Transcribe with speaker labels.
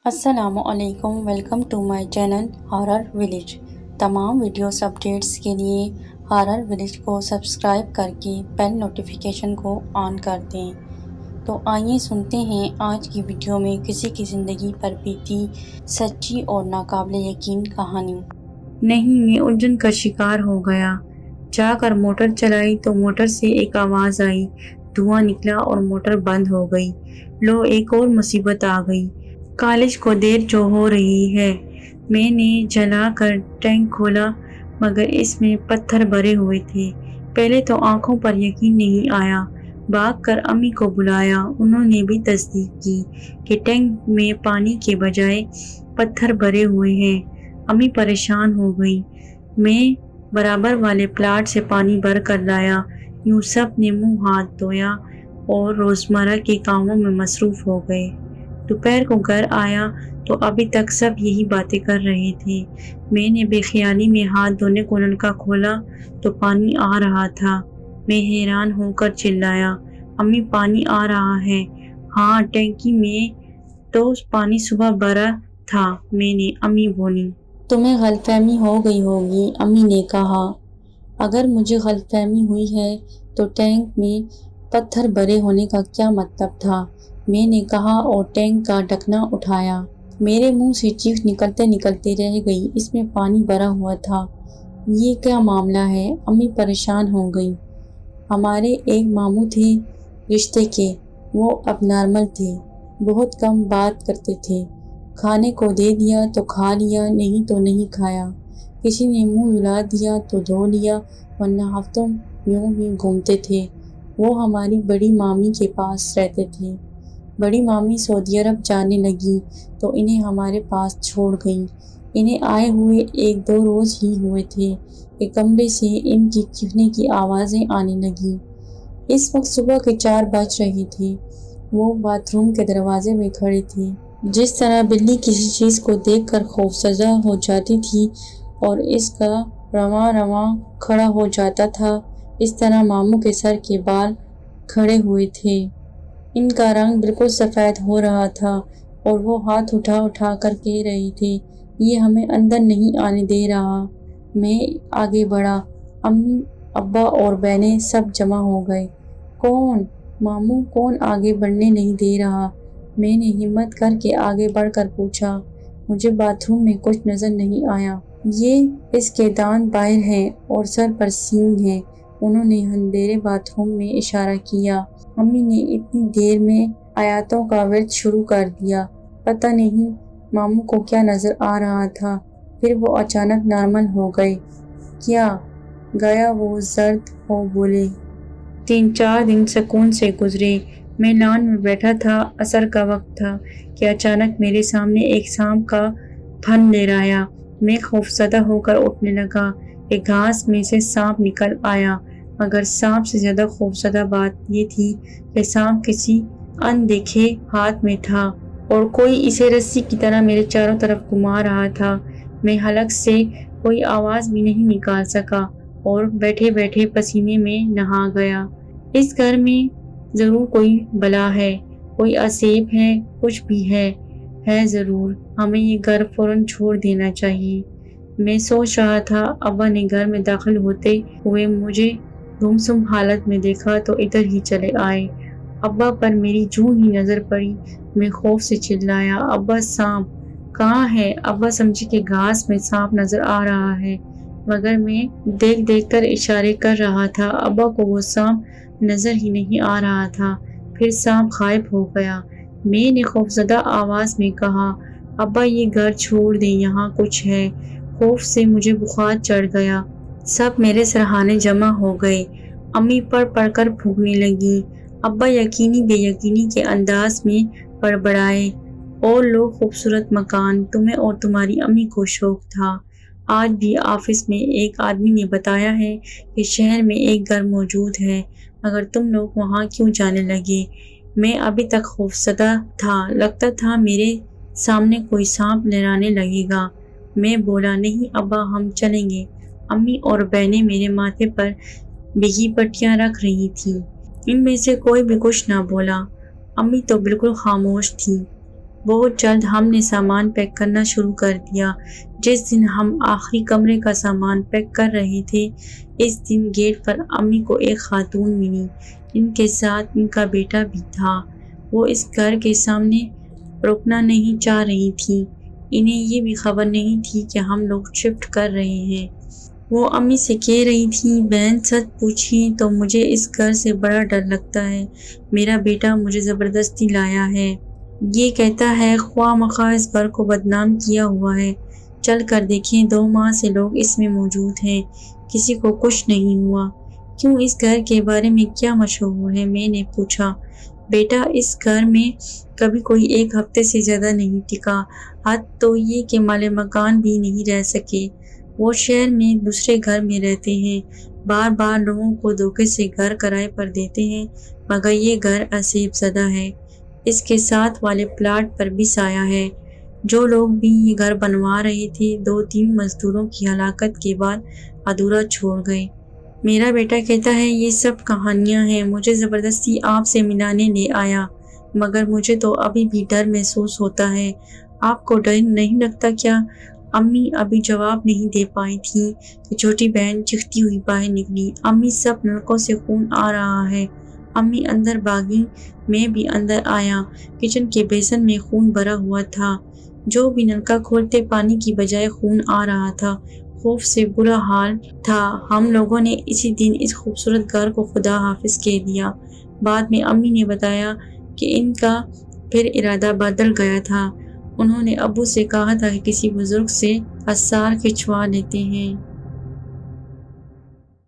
Speaker 1: السلام علیکم، welcome to my channel horror village. تمام ویڈیوز اپڈیٹس کے لیے ہارر ولیج کو سبسکرائب کر کے بیل نوٹیفیکیشن کو آن کر دیں۔ تو آئیے سنتے ہیں آج کی ویڈیو میں کسی کی زندگی پر بیتی سچی اور ناقابل یقین کہانی۔ نہیں، میں الجھن کا شکار ہو گیا۔ جا کر موٹر چلائی تو موٹر سے ایک آواز آئی، دھواں نکلا اور موٹر بند ہو گئی۔ لو، ایک اور مصیبت آ گئی۔ کالج کو دیر جو ہو رہی ہے۔ میں نے جلا کر ٹینک کھولا مگر اس میں پتھر بھرے ہوئے تھے۔ پہلے تو آنکھوں پر یقین نہیں آیا۔ بھاگ کر امی کو بلایا، انہوں نے بھی تصدیق کی کہ ٹینک میں پانی کے بجائے پتھر بھرے ہوئے ہیں۔ امی پریشان ہو گئی۔ میں برابر والے پلاٹ سے پانی بھر کر لایا۔ یوں سب نے منہ ہاتھ دھویا اور روزمرہ کے کاموں میں مصروف ہو گئے۔ دوپہر کو گھر آیا تو ابھی تک سب یہی باتیں کر رہے تھے۔ میں نے بے خیالی میں ہاتھ دھونے کو نلکا کھولا تو پانی آ رہا تھا۔ میں حیران ہو کر چلایا، امی پانی آ رہا ہے؟ ہاں، ٹینکی میں تو پانی صبح بھرا تھا، میں نے امی بولی۔ تمہیں غلط فہمی ہو گئی ہوگی، امی نے کہا۔ اگر مجھے غلط فہمی ہوئی ہے تو ٹینک میں پتھر بھرے ہونے کا کیا مطلب تھا؟ میں نے کہا اور ٹینک کا ڈھکنا اٹھایا۔ میرے منہ سے چیخ نکلتے نکلتے رہ گئی، اس میں پانی بھرا ہوا تھا۔ یہ کیا معاملہ ہے؟ امی پریشان ہو گئی۔ ہمارے ایک ماموں تھے رشتے کے، وہ اب نارمل تھے، بہت کم بات کرتے تھے۔ کھانے کو دے دیا تو کھا لیا، نہیں تو نہیں کھایا۔ کسی نے منہ دھلا دیا تو دھو لیا، ورنہ ہفتوں یوں ہی گھومتے تھے۔ وہ ہماری بڑی مامی کے پاس رہتے تھے۔ بڑی مامی سعودی عرب جانے لگیں تو انہیں ہمارے پاس چھوڑ گئیں۔ انہیں آئے ہوئے 1-2 روز ہی ہوئے تھے کہ کمرے سے ان کی چیخنے کی آوازیں آنے لگیں۔ اس وقت صبح کے 4 بج رہے تھے۔ وہ باتھ روم کے دروازے میں کھڑے تھے۔ جس طرح بلی کسی چیز کو دیکھ کر خوفزدہ ہو جاتی تھی اور اس کا رواں رواں کھڑا ہو جاتا تھا، اس طرح ماموں کے سر کے بال کھڑے ہوئے تھے۔ ان کا رنگ بالکل سفید ہو رہا تھا اور وہ ہاتھ اٹھا اٹھا کر کہہ رہے تھے، یہ ہمیں اندر نہیں آنے دے رہا۔ میں آگے بڑھا، امی، ابا اور بہنیں سب جمع ہو گئے۔ کون؟ ماموں، کون آگے بڑھنے نہیں دے رہا؟ میں نے ہمت کر کے آگے بڑھ کر پوچھا۔ مجھے باتھ روم میں کچھ نظر نہیں آیا۔ یہ اس کے دانت باہر ہیں اور سر پر سینگ ہے، انہوں نے اندھیرے باتھ روم میں اشارہ کیا۔ امی نے اتنی دیر میں آیاتوں کا ورد شروع کر دیا۔ پتہ نہیں ماموں کو کیا نظر آ رہا تھا، پھر وہ اچانک نارمل ہو گئے۔ کیا گیا وہ زرد ہو بولے۔ 3-4 دن سکون سے گزرے۔ میں لان میں بیٹھا تھا، عصر کا وقت تھا کہ اچانک میرے سامنے ایک سانپ کا پھن لہرایا۔ میں خوفزدہ ہو کر اٹھنے لگا کہ گھاس میں سے سانپ نکل آیا، مگر سانپ سے زیادہ خوفزدہ بات یہ تھی کہ سانپ کسی اندیکھے ہاتھ میں تھا اور کوئی اسے رسی کی طرح میرے چاروں طرف گھما رہا تھا۔ میں حلق سے کوئی آواز بھی نہیں نکال سکا اور بیٹھے بیٹھے پسینے میں نہا گیا۔ اس گھر میں ضرور کوئی بلا ہے، کوئی عذاب ہے، کچھ بھی ہے ضرور۔ ہمیں یہ گھر فوراً چھوڑ دینا چاہیے۔ میں سوچ رہا تھا، ابا نے گھر میں داخل ہوتے ہوئے مجھے گمسم حالت میں دیکھا تو ادھر ہی چلے آئے۔ ابا پر میری جوں ہی نظر پڑی، میں خوف سے چلایا، ابا سانپ! کہاں ہے؟ ابا سمجھے کہ گھاس میں سانپ نظر آ رہا ہے، مگر میں دیکھ دیکھ کر اشارے کر رہا تھا، ابا کو وہ سانپ نظر ہی نہیں آ رہا تھا۔ پھر سانپ غائب ہو گیا۔ میں نے خوفزدہ آواز میں کہا، ابا یہ گھر چھوڑ دیں، یہاں کچھ ہے۔ خوف سے مجھے بخار چڑھ گیا۔ سب میرے سرہانے جمع ہو گئے۔ امی پڑھ پڑھ کر پھونکنے لگیں۔ ابا یقینی بے یقینی کے انداز میں بڑبڑائے، اور لو خوبصورت مکان، تمہیں اور تمہاری امی کو شوق تھا۔ آج بھی آفس میں ایک آدمی نے بتایا ہے کہ شہر میں ایک گھر موجود ہے، مگر تم لوگ وہاں کیوں جانے لگے؟ میں ابھی تک خوفزدہ تھا، لگتا تھا میرے سامنے کوئی سانپ لہرانے لگے گا۔ میں بولا، نہیں ابا، ہم چلیں گے۔ امی اور بہنیں میرے ماتھے پر بھیگی پٹیاں رکھ رہی تھیں۔ ان میں سے کوئی بھی کچھ نہ بولا۔ امی تو بالکل خاموش تھی۔ بہت جلد ہم نے سامان پیک کرنا شروع کر دیا۔ جس دن ہم آخری کمرے کا سامان پیک کر رہے تھے، اس دن گیٹ پر امی کو ایک خاتون ملی۔ ان کے ساتھ ان کا بیٹا بھی تھا۔ وہ اس گھر کے سامنے رکنا نہیں چاہ رہی تھی۔ انہیں یہ بھی خبر نہیں تھی کہ ہم لوگ شفٹ کر رہے ہیں۔ وہ امی سے کہہ رہی تھی، بہن سچ پوچھیں تو مجھے اس گھر سے بڑا ڈر لگتا ہے۔ میرا بیٹا مجھے زبردستی لایا ہے۔ یہ کہتا ہے خواہ مخواہ اس گھر کو بدنام کیا ہوا ہے۔ چل کر دیکھیں، 2 ماہ سے لوگ اس میں موجود ہیں، کسی کو کچھ نہیں ہوا۔ کیوں، اس گھر کے بارے میں کیا مشہور ہے؟ میں نے پوچھا۔ بیٹا، اس گھر میں کبھی کوئی 1 ہفتے سے زیادہ نہیں ٹکا۔ حد تو یہ کہ مالک مکان بھی نہیں رہ سکے۔ وہ شہر میں دوسرے گھر میں رہتے ہیں، بار بار لوگوں کو دھوکے سے گھر کرائے پر دیتے ہیں، مگر یہ گھر اسیب زدہ ہے۔ اس کے ساتھ والے پلاٹ پر بھی سایہ ہے۔ جو لوگ بھی یہ گھر بنوا رہے تھے 2-3 مزدوروں کی ہلاکت کے بعد ادھورا چھوڑ گئے۔ میرا بیٹا کہتا ہے یہ سب کہانیاں ہیں، مجھے زبردستی آپ سے ملانے لے آیا، مگر مجھے تو ابھی بھی ڈر محسوس ہوتا ہے۔ آپ کو ڈر نہیں لگتا کیا؟ امی ابھی جواب نہیں دے پائی تھی کہ چھوٹی بہن چیختی ہوئی باہر نکلی، امی سب نلکوں سے خون آ رہا ہے۔ امی اندر بھاگی، میں بھی اندر آیا۔ کچن کے بیسن میں خون بھرا ہوا تھا۔ جو بھی نلکا کھولتے پانی کی بجائے خون آ رہا تھا۔ خوف سے برا حال تھا۔ ہم لوگوں نے اسی دن اس خوبصورت گھر کو خدا حافظ کہہ دیا۔ بعد میں امی نے بتایا کہ ان کا پھر ارادہ بدل گیا تھا۔ انہوں نے ابو سے کہا تھا کہ کسی بزرگ سے آثار کھنچوا لیتے ہیں۔